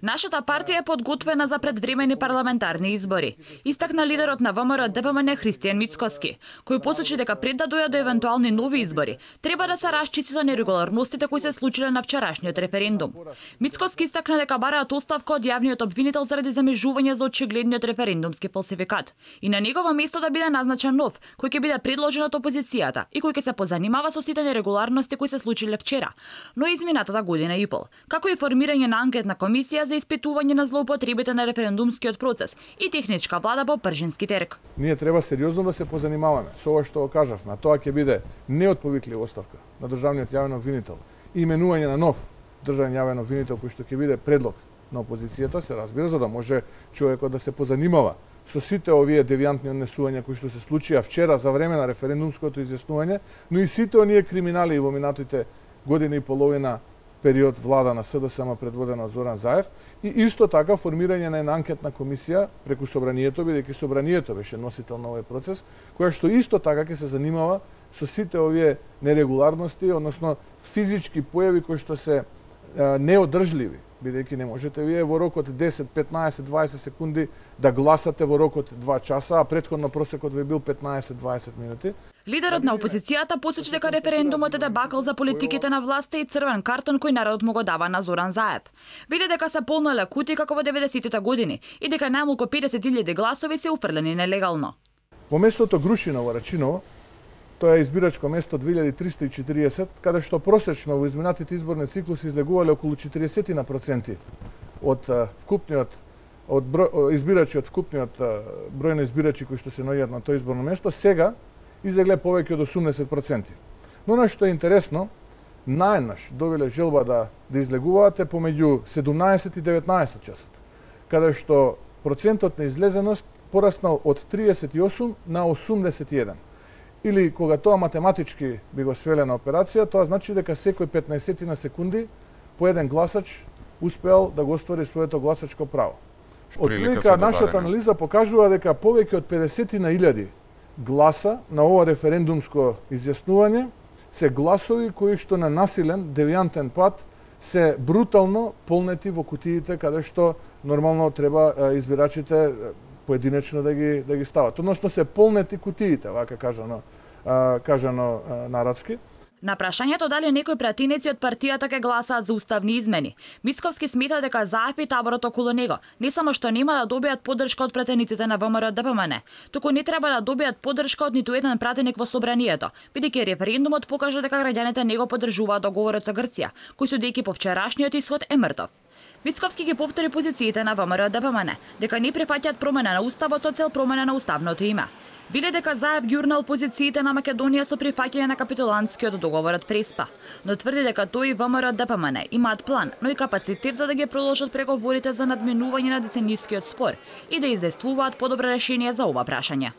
Нашата партија е подготвена за предвремени парламентарни избори, истакна лидерот на ВМРО ДПМН Христијан Мицкоски, кој посочи дека пред да дојдат до евентуални нови избори, треба да се расчисти за нерегуларностите кои се случиле на вчерашниот референдум. Мицкоски истакна дека бараат оставка од јавниот обвинител заради замежување за очигледниот референдумски фалсификат и на негово место да биде назначен нов, кој ќе биде предложен од опозицијата и кој ќе се позанимава со сите нерегуларности кои се случиле вчера, но изминатата година и пол, како и формирање на анкетна комисија за испитување на злоупотребите на референдумскиот процес и техничка влада по пржински терк. Ние треба сериозно да се позанимаваме со ова што го кажавме, тоа ќе биде неотповиклива оставка на државниот јавен обвинител и именување на нов државен јавен обвинител кој што ќе биде предлог на опозицијата, се разбира, за да може човекот да се позанимава со сите овие девијантни однесувања кои што се случија вчера за време на референдумското изјаснување, но и сите оние криминали во минатите година и половина период влада на СДСМ предводена од Зоран Заев и исто така формирање на една анкетна комисија преку Собранието, бидејќи Собранието беше носител на овој процес, која што исто така ќе се занимава со сите овие нерегуларности, односно физички појави кои што се неодржливи, бидејќи не можете вие во рок од 10, 15, 20 секунди да гласате во рок од 2 часа, а претходно просекот ви бил 15-20 минути. Лидерот на опозицијата посочи дека референдумот е дебакл за политиките на власта и црвен картон кој народот му го дава на Зоран Заев. Вели дека се полнале кутии како во 90-тите години и дека најмалку 50.000 гласови се уфрлени нелегално. Во местото Грушиново, Рачиново, тоа е избирачко место 2340, каде што просечно во изминатите изборни циклуси излегувале околу 40% од вкупниот избирачи од вкупниот број на избирачи кои што се наоѓаат на тоа изборно место, сега излегле повеќе од 80%. Но она што е интересно, наеднаш добиле желба да излегуваат помеѓу 17 и 19 часот, каде што процентот на излезеност пораснал од 38 на 81. Или кога тоа математички би го свеле на операција, тоа значи дека секој 15 на секунди по еден гласач успеал да го оствари своето гласачко право. Од прилика нашата анализа покажува дека повеќе од 50.000 гласа на ова референдумско изјаснување се гласови кои што на насилен, девијантен пат се брутално полнети во кутиите каде што нормално треба избирачите поединечно да ги стават. Односно се полнети кутиите, вака кажано народски. На прашањето дали некои пратеници од партијата ќе гласаат за уставни измени, Мицковски смета дека Заев и таборот околу него не само што нема да добијат поддршка од пратениците на ВМРО ДПМН, туку не треба да добијат поддршка од ниту еден пратеник во Собранието, бидејќи референдумот покажа дека граѓаните не го поддржуваат договорот со Грција, кој судејќи по вчерашниот исход е мртов. Мицковски ги повтори позициите на ВМРО ДПМН, дека не прифаќаат промена на уставот со цел промена на уставното име. Биле дека Заев ги урнал позициите на Македонија со прифаќање на капитулантскиот договор од Преспа, но тврди дека тој и ВМРО ДПМН имаат план, но и капацитет за да ги продолжат преговорите за надминување на деценискиот спор и да издействуваат подобро решение за ова прашање.